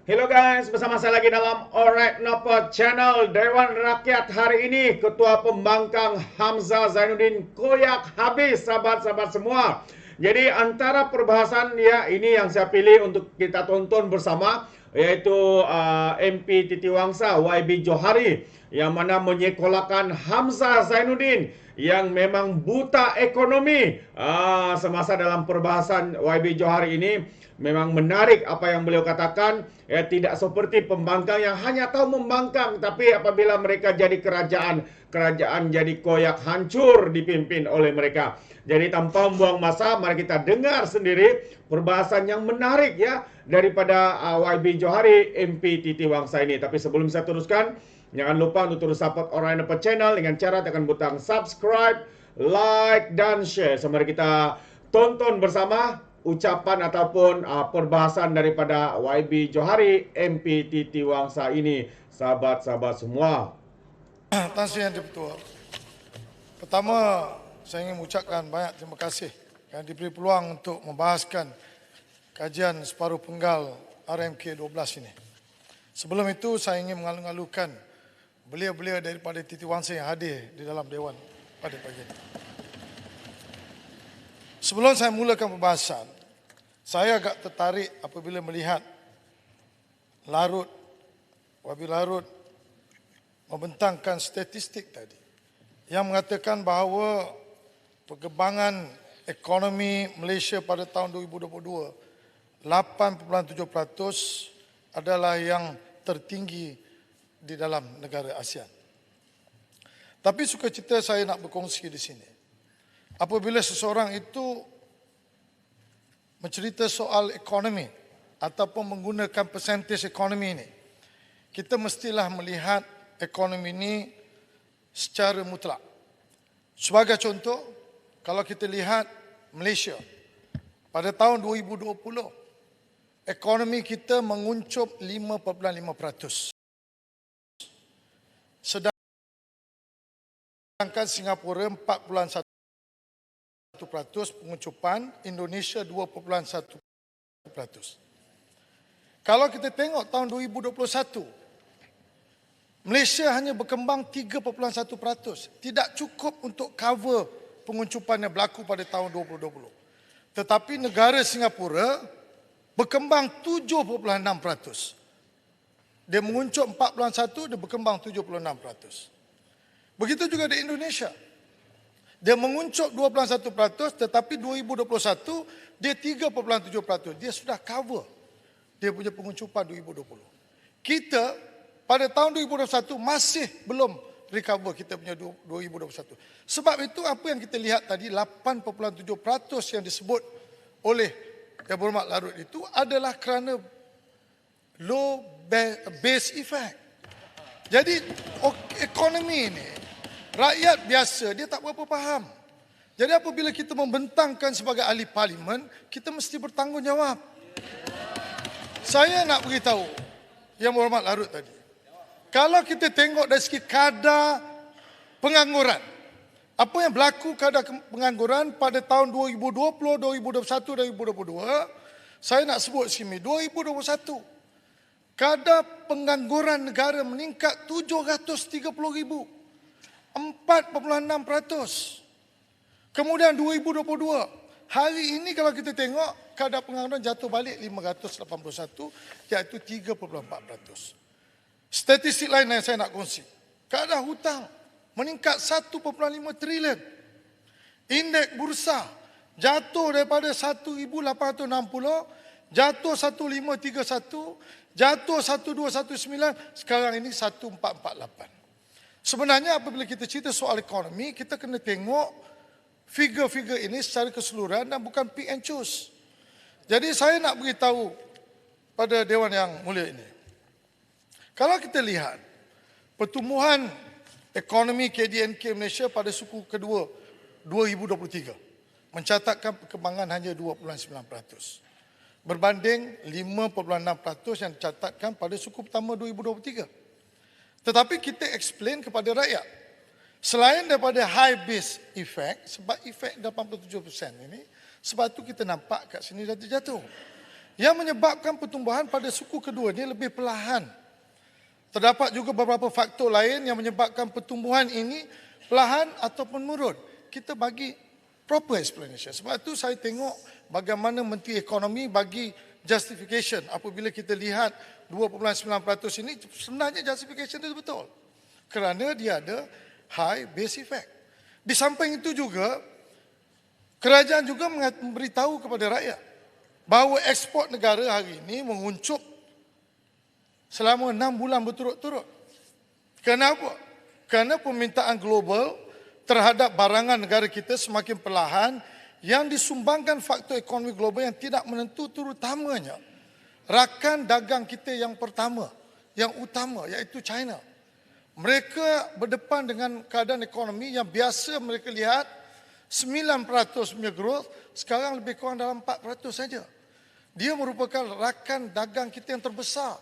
Hello guys, bersama saya lagi dalam Alright Nopo Channel. Dewan Rakyat hari ini, Ketua Pembangkang Hamzah Zainuddin koyak habis sahabat-sahabat semua. Jadi antara perbahasan ya ini yang saya pilih untuk kita tonton bersama, yaitu MP Titi Wangsa YB Johari yang mana menyekolahkan Hamzah Zainuddin yang memang buta ekonomi. Semasa dalam perbahasan YB Johari ini memang menarik apa yang beliau katakan, ya, tidak seperti pembangkang yang hanya tahu membangkang, tapi apabila mereka jadi kerajaan jadi koyak, hancur dipimpin oleh mereka. Jadi tanpa membuang masa, mari kita dengar sendiri perbahasan yang menarik ya daripada YB Johari MP Titi Wangsa ini. Tapi sebelum saya teruskan, jangan lupa untuk terus support Alright Nopo Channel dengan cara tekan butang subscribe, like, dan share. So mari kita tonton bersama ucapan ataupun perbahasan daripada YB Johari MP Titi Wangsa ini, sahabat-sahabat semua. Tan Sri Yang Di-Pertua. Pertama, saya ingin mengucapkan banyak terima kasih yang diberi peluang untuk membahaskan kajian separuh penggal RMK 12 ini. Sebelum itu, saya ingin mengalu-alukan belia-belia daripada Titi Wangsa yang hadir di dalam Dewan pada pagi ini. Sebelum saya mulakan pembahasan, saya agak tertarik apabila melihat YB Larut membentangkan statistik tadi yang mengatakan bahawa perkembangan ekonomi Malaysia pada tahun 2022 8.7% adalah yang tertinggi di dalam negara ASEAN. Tapi sukacita saya nak berkongsi di sini. Apabila seseorang itu mencerita soal ekonomi ataupun menggunakan percentage ekonomi ini, kita mestilah melihat ekonomi ini secara mutlak. Sebagai contoh, kalau kita lihat Malaysia pada tahun 2020, ekonomi kita menguncup 5.5%. Sedangkan Singapura 4.1% penguncupan, Indonesia 2.1%. Kalau kita tengok tahun 2021, Malaysia hanya berkembang 3.1%. Tidak cukup untuk cover penguncupan yang berlaku pada tahun 2020. Tetapi negara Singapura berkembang 7.6%. Dia menguncup 4.1, dia berkembang 7.6%. Begitu juga di Indonesia. Dia menguncup 2.1%, tetapi 2021 dia 3.7%. Dia sudah cover dia punya penguncupan 2020. Kita pada tahun 2021 masih belum recover kita punya 2021. Sebab itu apa yang kita lihat tadi 8.7% yang disebut oleh Yang Berhormat Larut itu adalah kerana low base effect. Jadi ekonomi ini rakyat biasa dia tak berapa faham. Jadi apabila kita membentangkan sebagai ahli parlimen, kita mesti bertanggungjawab. Saya nak beritahu Yang Berhormat Larut tadi. Kalau kita tengok dari segi kadar pengangguran, apa yang berlaku kadar pengangguran pada tahun 2020, 2021, 2022, saya nak sebut sini, 2021, kadar pengangguran negara meningkat 730,000, 4.6%. Kemudian 2022, hari ini kalau kita tengok, kadar pengangguran jatuh balik 581, iaitu 3.4%. Statistik lain yang saya nak kongsi. Kadar hutang meningkat 1.5 trilion. Indeks bursa jatuh daripada 1,860, jatuh 1,531, jatuh 1,219, sekarang ini 1,448. Sebenarnya apabila kita cerita soal ekonomi, kita kena tengok figure-figure ini secara keseluruhan dan bukan pick and choose. Jadi saya nak beritahu pada Dewan yang mulia ini. Kalau kita lihat pertumbuhan ekonomi KDNK Malaysia pada suku kedua 2023 mencatatkan perkembangan hanya 2.9% berbanding 5.6% yang dicatatkan pada suku pertama 2023. Tetapi kita explain kepada rakyat, selain daripada high base effect, sebab efek 87% ini, sebab itu kita nampak kat sini dah terjatuh. yang menyebabkan pertumbuhan pada suku kedua ini lebih perlahan. Terdapat juga beberapa faktor lain yang menyebabkan pertumbuhan ini perlahan ataupun menurun. Kita bagi proper explanation. Sebab itu saya tengok bagaimana Menteri Ekonomi bagi justification apabila kita lihat 2.9% ini, sebenarnya justification itu betul. Kerana dia ada high base effect. Di samping itu juga, kerajaan juga memberitahu kepada rakyat bahawa ekspor negara hari ini menguncup selama 6 bulan berturut-turut. Kenapa? Kerana permintaan global terhadap barangan negara kita semakin perlahan yang disumbangkan faktor ekonomi global yang tidak menentu, terutamanya rakan dagang kita yang pertama, yang utama, iaitu China. Mereka berdepan dengan keadaan ekonomi yang biasa mereka lihat 9% punya growth, sekarang lebih kurang dalam 4% saja. Dia merupakan rakan dagang kita yang terbesar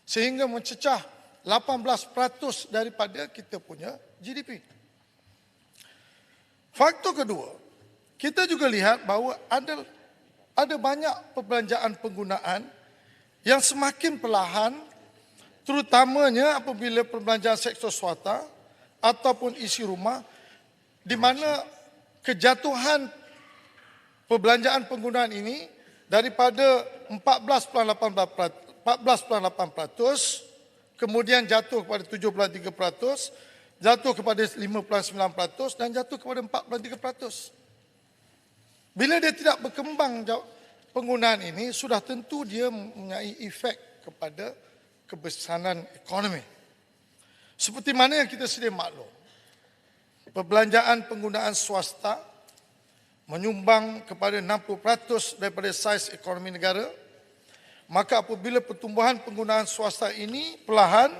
sehingga mencecah 18% daripada kita punya GDP. Faktor kedua, kita juga lihat bahawa ada banyak perbelanjaan penggunaan yang semakin perlahan, terutamanya apabila perbelanjaan sektor swasta ataupun isi rumah, di mana kejatuhan perbelanjaan penggunaan ini daripada 14.8%, kemudian jatuh kepada 7.3%, jatuh kepada 5.9% dan jatuh kepada 4.3%. Bila dia tidak berkembang penggunaan ini, sudah tentu dia mempunyai efek kepada kebesaran ekonomi. Seperti mana yang kita sedia maklum, perbelanjaan penggunaan swasta menyumbang kepada 60% daripada saiz ekonomi negara. Maka apabila pertumbuhan penggunaan swasta ini perlahan,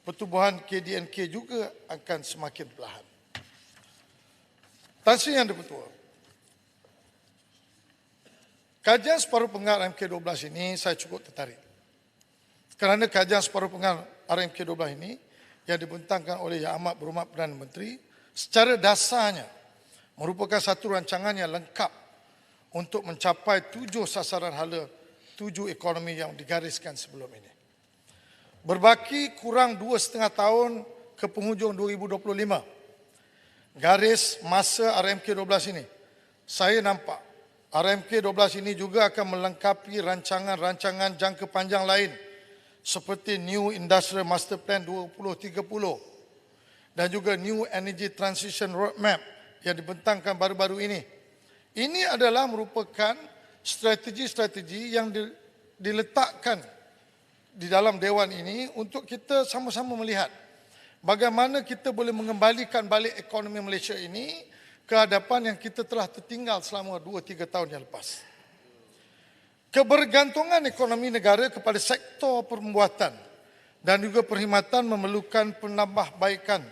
pertumbuhan KDNK juga akan semakin perlahan. Tan Sri Yang di-Pertua, kajian separuh penggal RMK12 ini saya cukup tertarik. Kerana kajian separuh penggal RMK12 ini yang dibentangkan oleh Yang Amat Berhormat Perdana Menteri secara dasarnya merupakan satu rancangan yang lengkap untuk mencapai 7 sasaran hala 7 ekonomi yang digariskan sebelum ini. Berbaki kurang 2,5 tahun ke penghujung 2025, garis masa RMK12 ini, saya nampak RMK12 ini juga akan melengkapi rancangan-rancangan jangka panjang lain seperti New Industrial Master Plan 2030 dan juga New Energy Transition Roadmap yang dibentangkan baru-baru ini. Ini adalah merupakan strategi-strategi yang diletakkan di dalam Dewan ini untuk kita sama-sama melihat bagaimana kita boleh mengembalikan balik ekonomi Malaysia ini ke hadapan yang kita telah tertinggal selama 2-3 tahun yang lepas. Kebergantungan ekonomi negara kepada sektor perbuatan dan juga perkhidmatan memerlukan penambahbaikan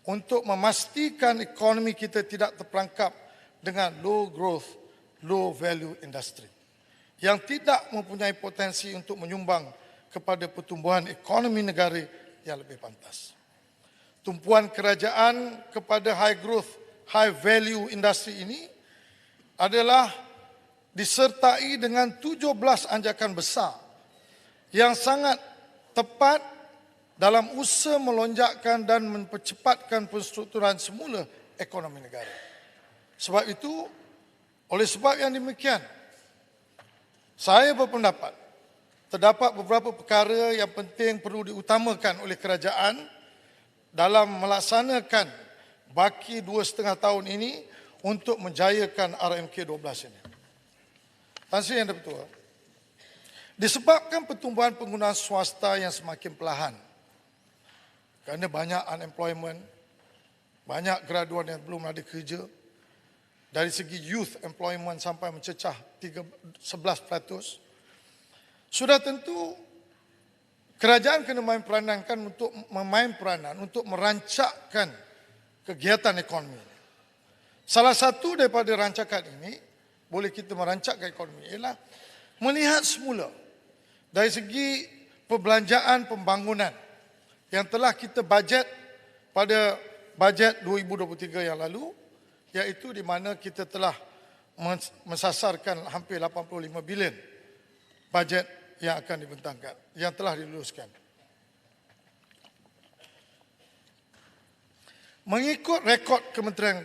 untuk memastikan ekonomi kita tidak terperangkap dengan low growth, low value industry yang tidak mempunyai potensi untuk menyumbang kepada pertumbuhan ekonomi negara yang lebih pantas. Tumpuan kerajaan kepada high growth, high value industry ini adalah disertai dengan 17 anjakan besar yang sangat tepat dalam usaha melonjakkan dan mempercepatkan penstrukturan semula ekonomi negara. Sebab itu, oleh sebab yang demikian, saya berpendapat terdapat beberapa perkara yang penting perlu diutamakan oleh kerajaan dalam melaksanakan baki 2,5 tahun ini untuk menjayakan RMK12 ini. Tan Sri Yang di-Pertua, disebabkan pertumbuhan penggunaan swasta yang semakin perlahan, kerana banyak unemployment, banyak graduan yang belum ada kerja, dari segi youth employment sampai mencecah 11%, sudah tentu kerajaan kena memain peranan untuk merancangkan kegiatan ekonomi. Salah satu daripada rancangan ini, boleh kita merancangkan ekonomi, ialah melihat semula dari segi perbelanjaan pembangunan yang telah kita bajet pada bajet 2023 yang lalu, iaitu di mana kita telah mensasarkan hampir 85 bilion bajet yang akan dibentangkan, yang telah diluluskan. Mengikut rekod Kementerian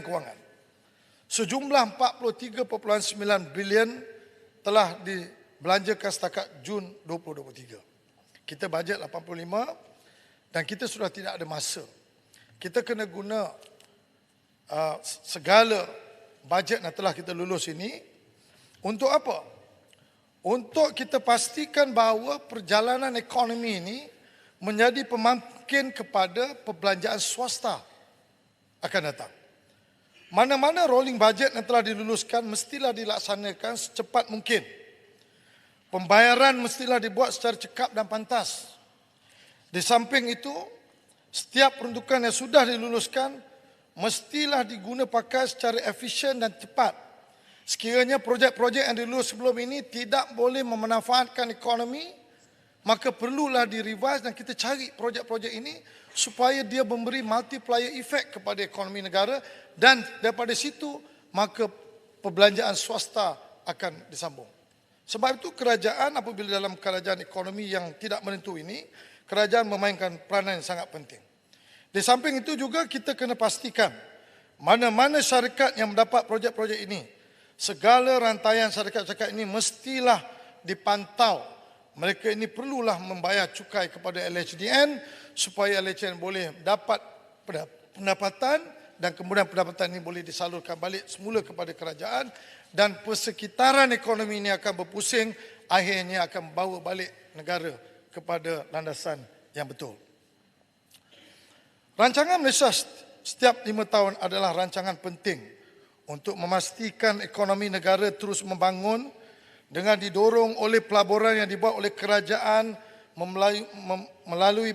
Kewangan, sejumlah 43.9 bilion telah dibelanjakan setakat Jun 2023. Kita bajet 85 dan kita sudah tidak ada masa. Kita kena guna segala bajet yang telah kita lulus ini untuk apa? Untuk kita pastikan bahawa perjalanan ekonomi ini menjadi pemangkin kepada perbelanjaan swasta akan datang. Mana-mana rolling budget yang telah diluluskan mestilah dilaksanakan secepat mungkin. Pembayaran mestilah dibuat secara cekap dan pantas. Di samping itu, setiap peruntukan yang sudah diluluskan mestilah diguna pakai secara efisien dan cepat. Sekiranya projek-projek yang dilulus sebelum ini tidak boleh memanfaatkan ekonomi, maka perlulah direvise dan kita cari projek-projek ini supaya dia memberi multiplier effect kepada ekonomi negara dan daripada situ maka perbelanjaan swasta akan disambung. Sebab itu kerajaan apabila dalam keadaan ekonomi yang tidak menentu ini, kerajaan memainkan peranan yang sangat penting. Di samping itu juga kita kena pastikan mana-mana syarikat yang mendapat projek-projek ini, segala rantaian syarikat-syarikat ini mestilah dipantau. Mereka ini perlulah membayar cukai kepada LHDN supaya LHDN boleh dapat pendapatan dan kemudian pendapatan ini boleh disalurkan balik semula kepada kerajaan dan persekitaran ekonomi ini akan berpusing, akhirnya akan membawa balik negara kepada landasan yang betul. Rancangan Malaysia setiap 5 tahun adalah rancangan penting untuk memastikan ekonomi negara terus membangun dengan didorong oleh pelaburan yang dibuat oleh kerajaan melalui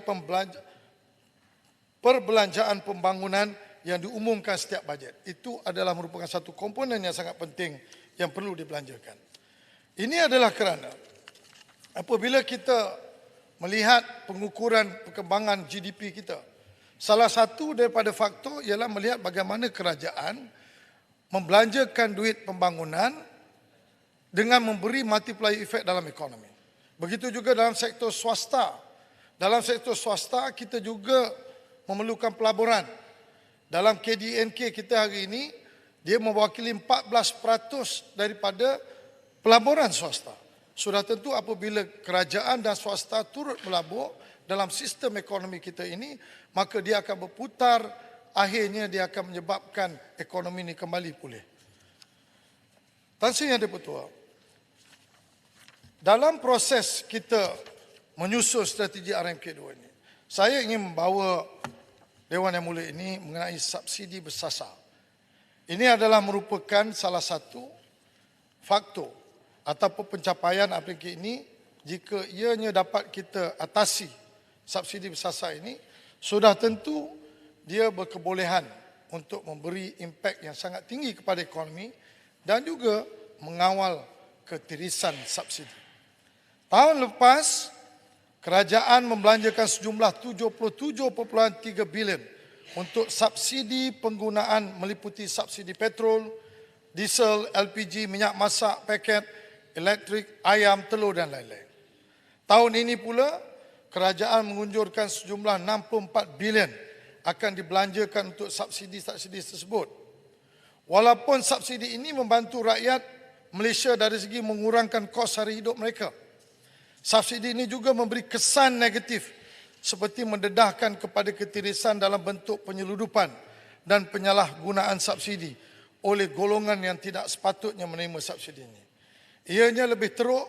perbelanjaan pembangunan yang diumumkan setiap bajet. Itu adalah merupakan satu komponen yang sangat penting yang perlu dibelanjakan. Ini adalah kerana apabila kita melihat pengukuran perkembangan GDP kita, salah satu daripada faktor ialah melihat bagaimana kerajaan membelanjakan duit pembangunan dengan memberi multiplier effect dalam ekonomi. Begitu juga dalam sektor swasta. Dalam sektor swasta kita juga memerlukan pelaburan. Dalam KDNK kita hari ini, dia mewakili 14% daripada pelaburan swasta. Sudah tentu apabila kerajaan dan swasta turut melabur dalam sistem ekonomi kita ini, maka dia akan berputar, akhirnya dia akan menyebabkan ekonomi ini kembali pulih. Tan Sri Yang di-Pertua, dalam proses kita menyusun strategi RMK2 ini, saya ingin membawa Dewan Yang Mulia ini mengenai subsidi bersasar. Ini adalah merupakan salah satu faktor ataupun pencapaian RMK ini jika ianya dapat kita atasi subsidi bersasar ini, sudah tentu dia berkebolehan untuk memberi impak yang sangat tinggi kepada ekonomi dan juga mengawal ketirisan subsidi. Tahun lepas, kerajaan membelanjakan sejumlah 77.3 bilion untuk subsidi penggunaan meliputi subsidi petrol, diesel, LPG, minyak masak, paket, elektrik, ayam, telur dan lain-lain. Tahun ini pula, kerajaan mengunjurkan sejumlah 64 bilion akan dibelanjakan untuk subsidi-subsidi tersebut. Walaupun subsidi ini membantu rakyat Malaysia dari segi mengurangkan kos hari hidup mereka, subsidi ini juga memberi kesan negatif seperti mendedahkan kepada ketirisan dalam bentuk penyeludupan dan penyalahgunaan subsidi oleh golongan yang tidak sepatutnya menerima subsidi ini. Ianya lebih teruk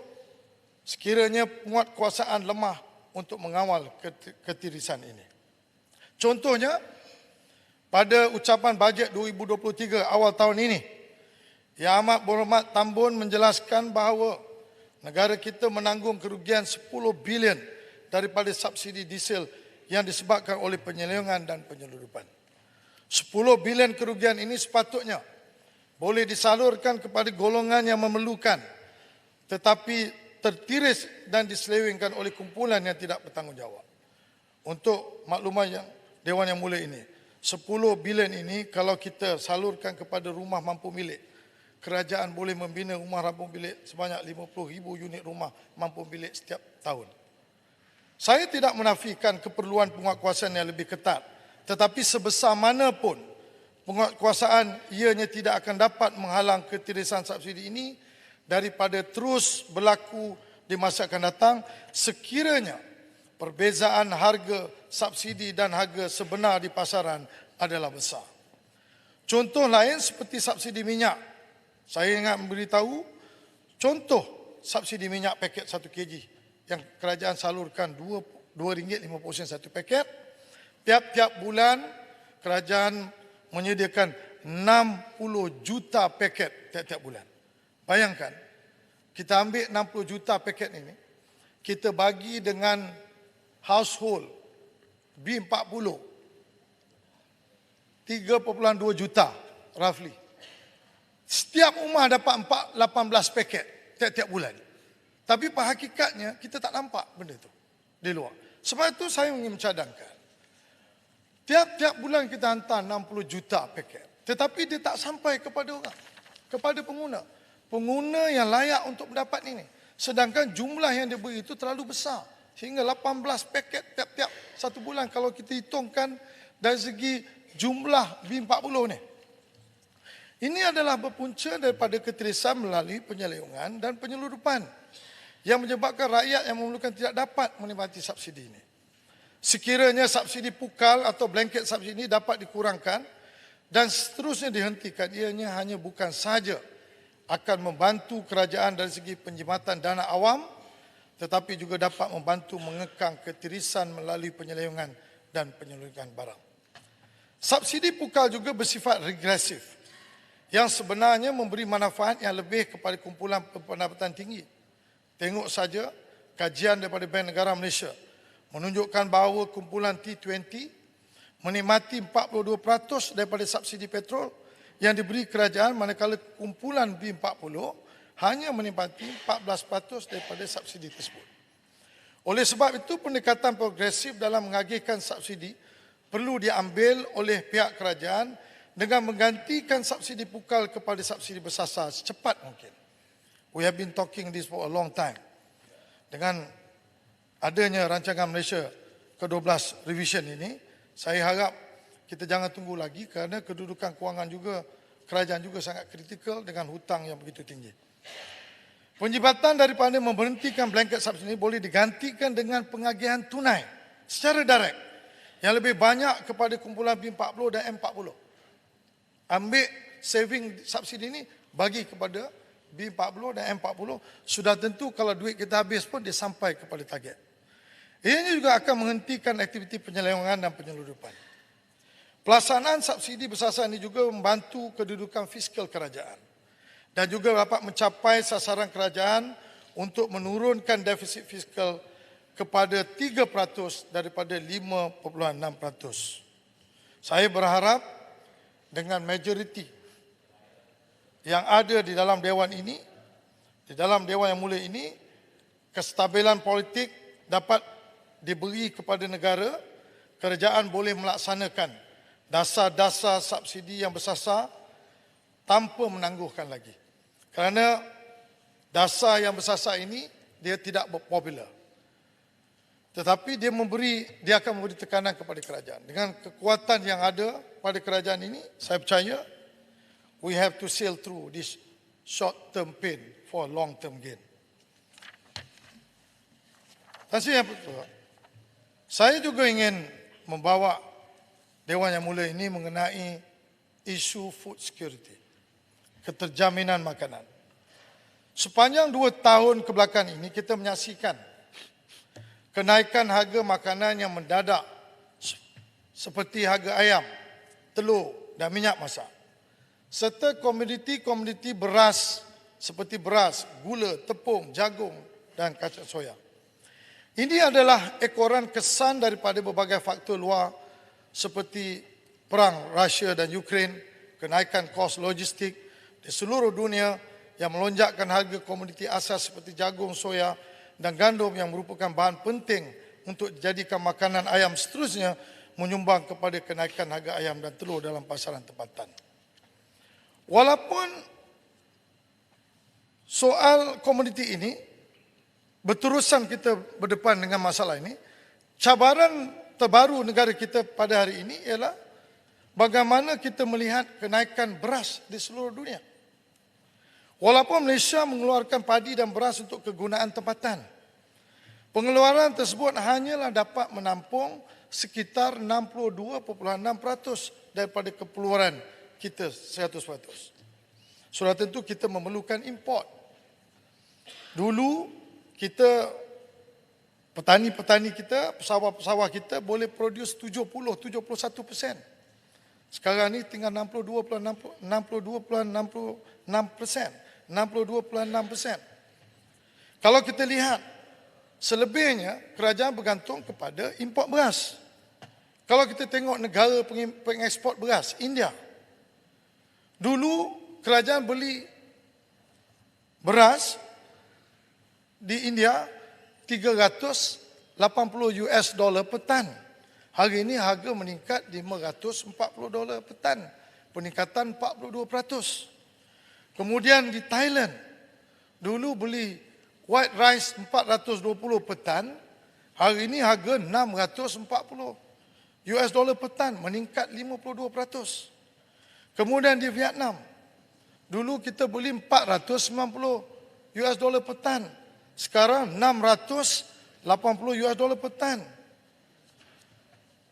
sekiranya penguatkuasaan lemah untuk mengawal ketirisan ini. Contohnya, pada ucapan bajet 2023 awal tahun ini, Yang Amat Berhormat Tan Bun menjelaskan bahawa negara kita menanggung kerugian 10 bilion daripada subsidi diesel yang disebabkan oleh penyelewengan dan penyeludupan. 10 bilion kerugian ini sepatutnya boleh disalurkan kepada golongan yang memerlukan, tetapi tertiris dan diselewengkan oleh kumpulan yang tidak bertanggungjawab. Untuk maklumat yang Dewan Yang Mulia ini, 10 bilion ini kalau kita salurkan kepada rumah mampu milik, kerajaan boleh membina rumah rampung bilik sebanyak 50,000 unit rumah mampu bilik setiap tahun. Saya tidak menafikan keperluan penguatkuasaan yang lebih ketat, tetapi sebesar mana pun penguatkuasaan ianya tidak akan dapat menghalang ketirisan subsidi ini daripada terus berlaku di masa akan datang sekiranya perbezaan harga subsidi dan harga sebenar di pasaran adalah besar. Contoh lain seperti subsidi minyak. Saya ingat memberitahu contoh subsidi minyak paket 1 kg yang kerajaan salurkan RM2.50 satu paket. Tiap-tiap bulan kerajaan menyediakan 60 juta paket tiap-tiap bulan. Bayangkan, kita ambil 60 juta paket ini, kita bagi dengan household B40, 3.2 juta roughly. Setiap rumah dapat 18 paket tiap-tiap bulan. Tapi pada hakikatnya kita tak nampak benda itu di luar. Sebab itu saya ingin mencadangkan. Tiap-tiap bulan kita hantar 60 juta paket. Tetapi dia tak sampai kepada orang, kepada pengguna. Pengguna yang layak untuk mendapat ini. Sedangkan jumlah yang dia beri itu terlalu besar. Sehingga 18 paket tiap-tiap satu bulan kalau kita hitungkan dari segi jumlah B40 ni. Ini adalah berpunca daripada ketirisan melalui penyelewengan dan penyeludupan yang menyebabkan rakyat yang memerlukan tidak dapat menikmati subsidi ini. Sekiranya subsidi pukal atau blanket subsidi ini dapat dikurangkan dan seterusnya dihentikan, ianya hanya bukan sahaja akan membantu kerajaan dari segi penjimatan dana awam, tetapi juga dapat membantu mengekang ketirisan melalui penyelewengan dan penyeludupan barang. Subsidi pukal juga bersifat regresif, yang sebenarnya memberi manfaat yang lebih kepada kumpulan pendapatan tinggi. Tengok saja kajian daripada Bank Negara Malaysia menunjukkan bahawa kumpulan T20 menikmati 42% daripada subsidi petrol yang diberi kerajaan, manakala kumpulan B40 hanya menikmati 14% daripada subsidi tersebut. Oleh sebab itu, pendekatan progresif dalam mengagihkan subsidi perlu diambil oleh pihak kerajaan dengan menggantikan subsidi pukal kepada subsidi bersasar secepat mungkin. We have been talking this for a long time. Dengan adanya rancangan Malaysia ke-12 revision ini, saya harap kita jangan tunggu lagi kerana kedudukan kewangan juga, kerajaan juga sangat kritikal dengan hutang yang begitu tinggi. Penjimatan daripada memberhentikan blanket subsidi ini boleh digantikan dengan pengagihan tunai secara direct yang lebih banyak kepada kumpulan B40 dan M40. Ambil saving subsidi ini bagi kepada B40 dan M40, sudah tentu kalau duit kita habis pun dia sampai kepada target. Ianya juga akan menghentikan aktiviti penyelewengan dan penyeludupan. Pelaksanaan subsidi bersasar ini juga membantu kedudukan fiskal kerajaan dan juga dapat mencapai sasaran kerajaan untuk menurunkan defisit fiskal kepada 3% daripada 5.6%. Saya berharap dengan majoriti yang ada di dalam Dewan ini, di dalam Dewan yang mulia ini, kestabilan politik dapat diberi kepada negara, kerajaan boleh melaksanakan dasar-dasar subsidi yang bersasar tanpa menangguhkan lagi. Kerana dasar yang bersasar ini, dia tidak popular. Tetapi dia akan memberi tekanan kepada kerajaan. Dengan kekuatan yang ada pada kerajaan ini, saya percaya we have to sail through this short-term pain for long-term gain. Saya juga ingin membawa Dewan Yang Mulia ini mengenai isu food security, keterjaminan makanan. Sepanjang 2 tahun kebelakang ini kita menyaksikan kenaikan harga makanan yang mendadak seperti harga ayam, telur dan minyak masak, serta komoditi-komoditi beras seperti beras, gula, tepung, jagung dan kacang soya. Ini adalah ekoran kesan daripada berbagai faktor luar seperti perang Rusia dan Ukraine, kenaikan kos logistik di seluruh dunia yang melonjakkan harga komoditi asas seperti jagung, soya dan gandum yang merupakan bahan penting untuk dijadikan makanan ayam, seterusnya menyumbang kepada kenaikan harga ayam dan telur dalam pasaran tempatan. Walaupun soal komoditi ini, berterusan kita berdepan dengan masalah ini, cabaran terbaru negara kita pada hari ini ialah bagaimana kita melihat kenaikan beras di seluruh dunia. Walaupun Malaysia mengeluarkan padi dan beras untuk kegunaan tempatan, pengeluaran tersebut hanyalah dapat menampung sekitar 62.6% daripada keperluan kita 100%. Sudah tentu kita memerlukan import. Dulu kita, petani-petani kita, pesawah-pesawah kita boleh produce 71%. Sekarang ni tinggal 62.66%. Kalau kita lihat, selebihnya kerajaan bergantung kepada import beras. Kalau kita tengok negara pengeksport beras, India. Dulu kerajaan beli beras di India $380 per tan. Hari ini harga meningkat $540 per tan. Peningkatan 42%. Kemudian di Thailand, dulu beli white rice $420 per tan. Hari ini harga $640 per tan, meningkat 52%. Kemudian di Vietnam, dulu kita beli $490 per tan. Sekarang $680 per tan.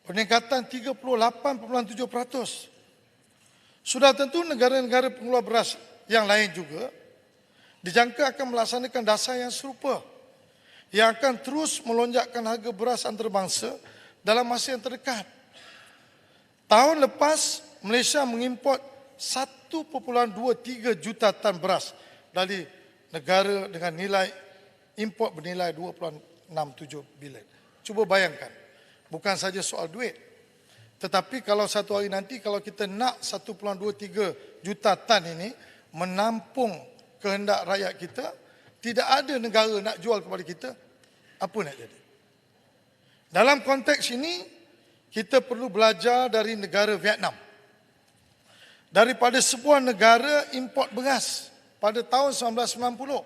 Peningkatan 38.7%. Sudah tentu negara-negara pengeluar beras yang lain juga dijangka akan melaksanakan dasar yang serupa, yang akan terus melonjakkan harga beras antarabangsa dalam masa yang terdekat. Tahun lepas, Malaysia mengimport 1.23 juta tan beras dari negara dengan nilai import bernilai 2.67 bilion. Cuba bayangkan, bukan saja soal duit, tetapi kalau satu hari nanti kalau kita nak 1.23 juta tan ini menampung kehendak rakyat kita, tidak ada negara nak jual kepada kita, apa nak jadi? Dalam konteks ini, kita perlu belajar dari negara Vietnam. Daripada sebuah negara import beras pada tahun 1990,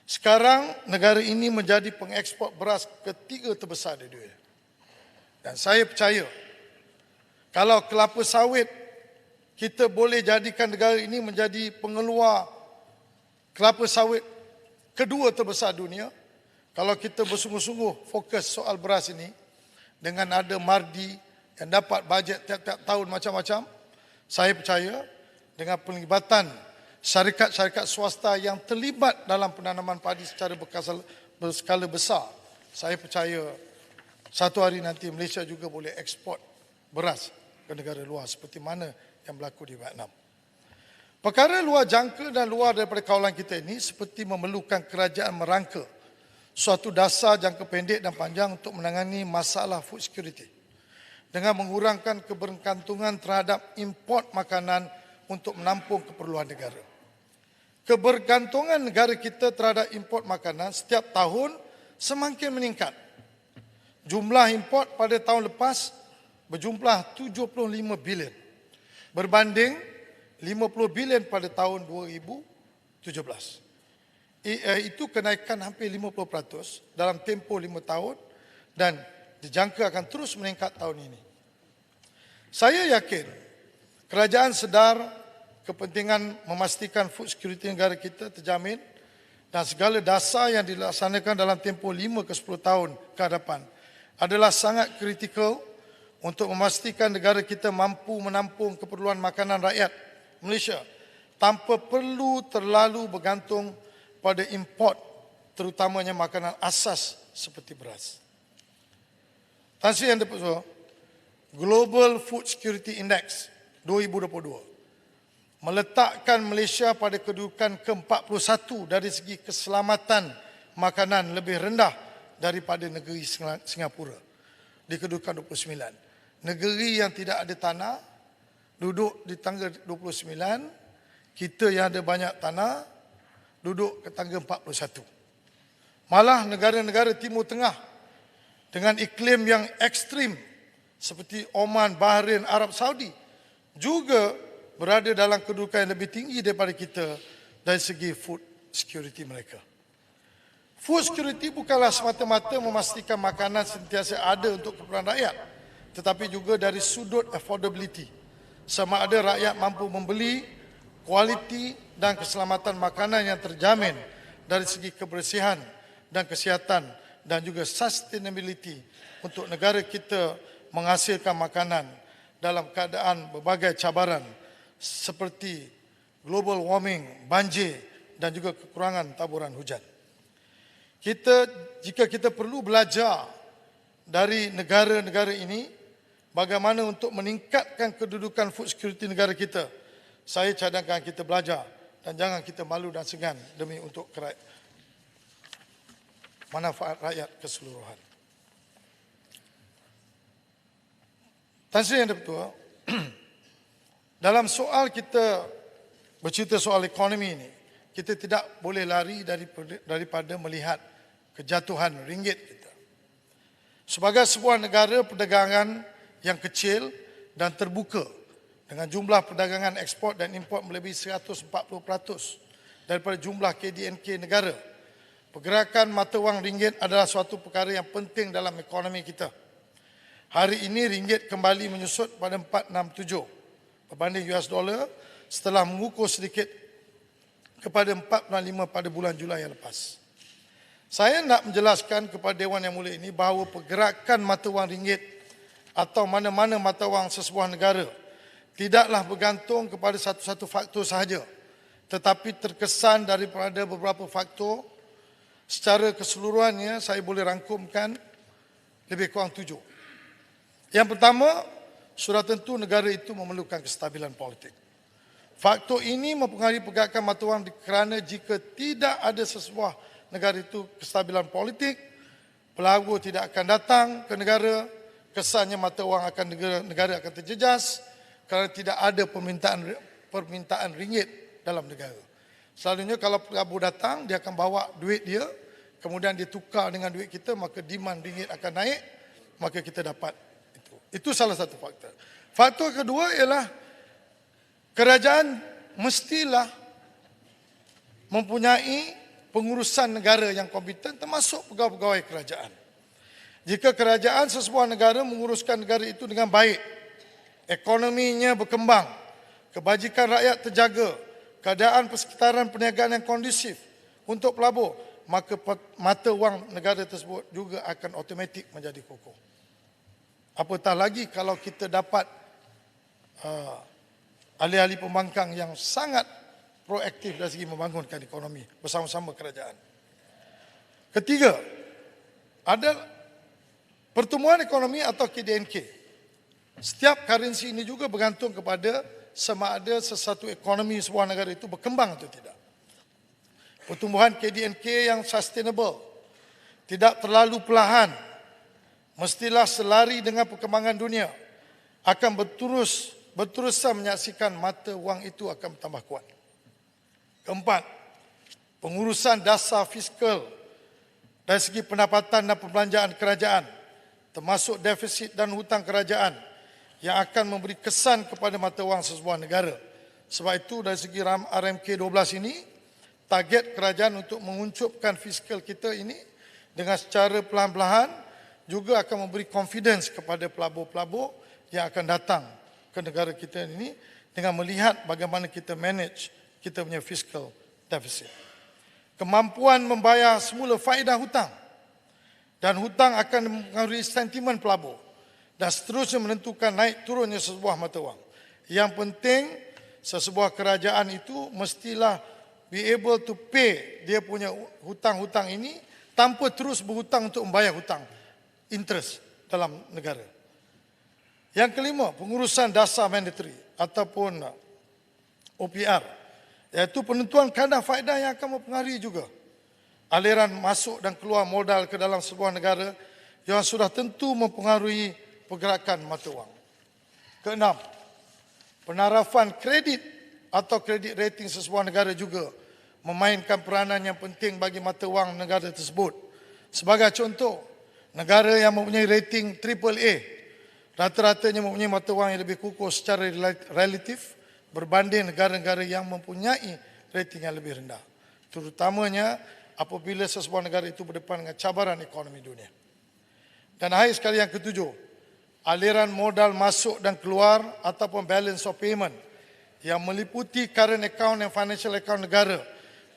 sekarang negara ini menjadi pengeksport beras ketiga terbesar di dunia. Dan saya percaya, kalau kelapa sawit kita boleh jadikan negara ini menjadi pengeluar kelapa sawit kedua terbesar dunia, kalau kita bersungguh-sungguh fokus soal beras ini, dengan ada Mardi yang dapat bajet tiap-tiap tahun macam-macam, saya percaya dengan penglibatan syarikat-syarikat swasta yang terlibat dalam penanaman padi secara berskala besar, saya percaya satu hari nanti Malaysia juga boleh ekspor beras ke negara luar seperti mana yang berlaku di Vietnam. Perkara luar jangka dan luar daripada kawalan kita ini seperti memerlukan kerajaan merangka suatu dasar jangka pendek dan panjang untuk menangani masalah food security dengan mengurangkan kebergantungan terhadap import makanan untuk menampung keperluan negara. Kebergantungan negara kita terhadap import makanan setiap tahun semakin meningkat. Jumlah import pada tahun lepas berjumlah 75 bilion berbanding 50 bilion pada tahun 2017. Itu kenaikan hampir 50% dalam tempoh 5 tahun dan dijangka akan terus meningkat tahun ini. Saya yakin kerajaan sedar kepentingan memastikan food security negara kita terjamin dan segala dasar yang dilaksanakan dalam tempoh 5 ke 10 tahun ke hadapan adalah sangat kritikal untuk memastikan negara kita mampu menampung keperluan makanan rakyat Malaysia tanpa perlu terlalu bergantung pada import, terutamanya makanan asas seperti beras. Tan Sri Yang di-Pertua, Global Food Security Index 2022 meletakkan Malaysia pada kedudukan ke-41 dari segi keselamatan makanan, lebih rendah daripada negeri Singapura di kedudukan 29. Negeri yang tidak ada tanah duduk di tangga 29, kita yang ada banyak tanah duduk ke tangga 41. Malah negara-negara Timur Tengah dengan iklim yang ekstrim seperti Oman, Bahrain, Arab Saudi juga berada dalam kedudukan yang lebih tinggi daripada kita dari segi food security mereka. Food security bukanlah semata-mata memastikan makanan sentiasa ada untuk keperluan rakyat, tetapi juga dari sudut affordability. Sama ada rakyat mampu membeli, kualiti dan keselamatan makanan yang terjamin dari segi kebersihan dan kesihatan dan juga sustainability untuk negara kita menghasilkan makanan dalam keadaan berbagai cabaran seperti global warming, banjir dan juga kekurangan taburan hujan. Jika kita perlu belajar dari negara-negara ini, bagaimana untuk meningkatkan kedudukan food security negara kita, saya cadangkan kita belajar dan jangan kita malu dan segan demi untuk manfaat rakyat keseluruhan. Tan Sri Yang Di-Pertua, dalam soal kita bercerita soal ekonomi ini, kita tidak boleh lari daripada melihat kejatuhan ringgit kita. Sebagai sebuah negara perdagangan yang kecil dan terbuka dengan jumlah perdagangan ekspor dan import melebihi 140% daripada jumlah KDNK negara, pergerakan mata wang ringgit adalah suatu perkara yang penting dalam ekonomi kita. Hari ini ringgit kembali menyusut pada 467 berbanding US dollar setelah mengukur sedikit kepada 4.5 pada bulan Julai yang lepas. Saya nak menjelaskan kepada Dewan Yang Mulia ini bahawa pergerakan mata wang ringgit atau mana-mana mata wang sesebuah negara tidaklah bergantung kepada satu-satu faktor sahaja, tetapi terkesan daripada beberapa faktor. Secara keseluruhannya saya boleh rangkumkan lebih kurang 7. Yang pertama, sudah tentu negara itu memerlukan kestabilan politik. Faktor ini mempengaruhi pergerakan mata wang kerana jika tidak ada sesebuah negara itu kestabilan politik, pelabur tidak akan datang ke negara, kesannya mata wang akan negara akan terjejas kerana tidak ada permintaan ringgit dalam negara. Selalunya kalau pelabur datang, dia akan bawa duit dia, kemudian dia tukar dengan duit kita, maka demand ringgit akan naik, maka kita dapat itu. Itu salah satu faktor. Faktor kedua ialah kerajaan mestilah mempunyai pengurusan negara yang kompeten termasuk pegawai-pegawai kerajaan. Jika kerajaan sesebuah negara menguruskan negara itu dengan baik, ekonominya berkembang, kebajikan rakyat terjaga, keadaan persekitaran perniagaan yang kondusif untuk pelabur, maka mata wang negara tersebut juga akan automatik menjadi kokoh. Apatah lagi kalau kita dapat ahli-ahli pembangkang yang sangat proaktif dari segi membangunkan ekonomi bersama-sama kerajaan. Ketiga, ada pertumbuhan ekonomi atau KDNK. Setiap currency ini juga bergantung kepada sama ada sesuatu ekonomi sebuah negara itu berkembang atau tidak. Pertumbuhan KDNK yang sustainable, tidak terlalu perlahan, mestilah selari dengan perkembangan dunia, akan berterusan menyaksikan mata wang itu akan bertambah kuat. Keempat, pengurusan dasar fiskal dari segi pendapatan dan perbelanjaan kerajaan, termasuk defisit dan hutang kerajaan yang akan memberi kesan kepada mata wang sesebuah negara. Sebab itu dari segi RMK 12 ini, target kerajaan untuk menguncupkan fiskal kita ini dengan secara perlahan-lahan juga akan memberi confidence kepada pelabur-pelabur yang akan datang ke negara kita ini dengan melihat bagaimana kita manage kita punya fiscal deficit. Kemampuan membayar semula faedah hutang dan hutang akan mempengaruhi sentimen pelabur dan seterusnya menentukan naik turunnya sesebuah mata wang. Yang penting sesebuah kerajaan itu mestilah be able to pay dia punya hutang-hutang ini tanpa terus berhutang untuk membayar hutang interest dalam negara. Yang kelima, pengurusan dasar mandatory ataupun OPR, iaitu penentuan kadar faedah yang akan mempengaruhi juga aliran masuk dan keluar modal ke dalam sebuah negara yang sudah tentu mempengaruhi pergerakan mata wang. Keenam, penarafan kredit atau kredit rating sesebuah negara juga memainkan peranan yang penting bagi mata wang negara tersebut. Sebagai contoh, negara yang mempunyai rating AAA rata-ratanya mempunyai mata wang yang lebih kukuh secara relatif berbanding negara-negara yang mempunyai rating yang lebih rendah. terutamanya apabila sesebuah negara itu berdepan dengan cabaran ekonomi dunia. Dan akhir sekali yang ketujuh, aliran modal masuk dan keluar ataupun balance of payment yang meliputi current account dan financial account negara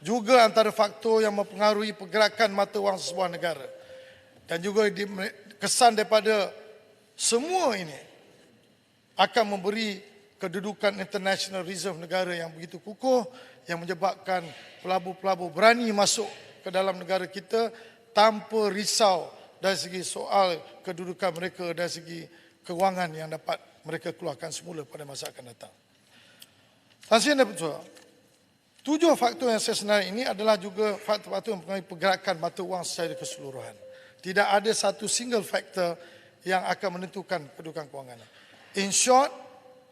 juga antara faktor yang mempengaruhi pergerakan mata wang sesebuah negara. Dan juga kesan daripada semua ini akan memberi kedudukan international reserve negara yang begitu kukuh yang menyebabkan pelabur-pelabur berani masuk ke dalam negara kita tanpa risau dari segi soal kedudukan mereka, dari segi kewangan yang dapat mereka keluarkan semula pada masa akan datang. Tahsin dan Pertua, 7 faktor yang saya senari ini adalah juga faktor-faktor yang mempengaruhi pergerakan mata wang secara keseluruhan. Tidak ada satu single factor yang akan menentukan kedudukan kewangan. In short,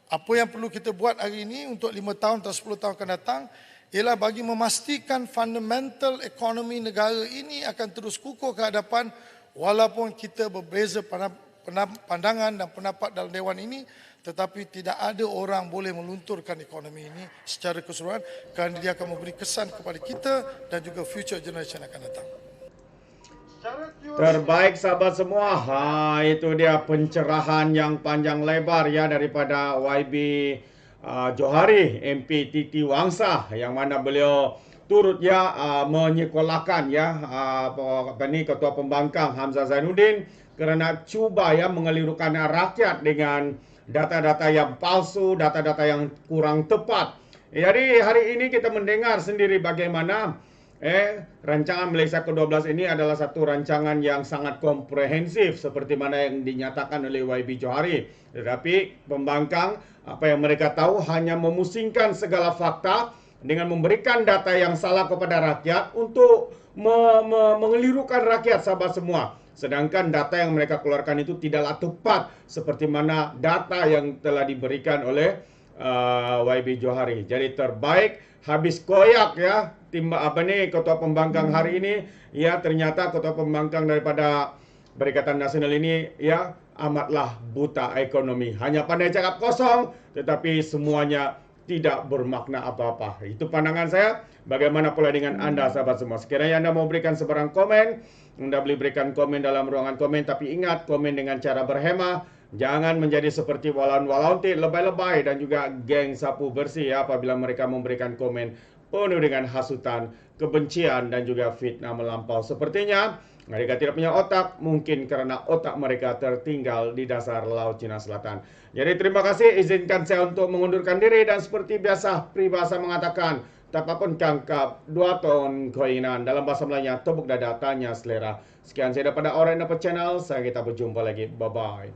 apa yang perlu kita buat hari ini untuk 5 tahun atau 10 tahun akan datang ialah bagi memastikan fundamental ekonomi negara ini akan terus kukuh ke hadapan walaupun kita berbeza pandangan dan pendapat dalam Dewan ini, tetapi tidak ada orang boleh melunturkan ekonomi ini secara keseluruhan kerana dia akan memberi kesan kepada kita dan juga future generation akan datang. Terbaik sahabat semua, itu dia pencerahan yang panjang lebar ya daripada YB Johari MP Titi Wangsa, yang mana beliau turut ya menyekolahkan ya Ketua Pembangkang Hamzah Zainuddin kerana cuba ya mengelirukan rakyat dengan data-data yang palsu, data-data yang kurang tepat. Jadi hari ini kita mendengar sendiri bagaimana rancangan Malaysia ke-12 ini adalah satu rancangan yang sangat komprehensif seperti mana yang dinyatakan oleh YB Johari. Tetapi pembangkang apa yang mereka tahu hanya memusingkan segala fakta dengan memberikan data yang salah kepada rakyat untuk mengelirukan rakyat sahabat semua. Sedangkan data yang mereka keluarkan itu tidaklah tepat seperti mana data yang telah diberikan oleh YB Johari. Jadi terbaik habis koyak ya Ketua Pembangkang hari ini ya, ternyata Ketua Pembangkang daripada Perikatan Nasional ini ya amatlah buta ekonomi. Hanya pandai cakap kosong tetapi semuanya tidak bermakna apa-apa. Itu pandangan saya. Bagaimana pula dengan Anda sahabat semua? Sekiranya Anda mau berikan sebarang komen, Anda boleh berikan komen dalam ruangan komen, tapi ingat komen dengan cara berhemah. Jangan menjadi seperti walaun-walauntit, lebay-lebay dan juga geng sapu bersih ya apabila mereka memberikan komen penuh dengan hasutan, kebencian dan juga fitnah melampau. Sepertinya mereka tidak punya otak, mungkin karena otak mereka tertinggal di dasar Laut Cina Selatan. Jadi terima kasih, izinkan saya untuk mengundurkan diri dan seperti biasa peribahasa mengatakan tapapun kangkap 2 ton koinan, dalam bahasa Melayunya tepuk dada tanya selera. Sekian saya daripada Alright Nampak Channel, saya kita berjumpa lagi. Bye bye.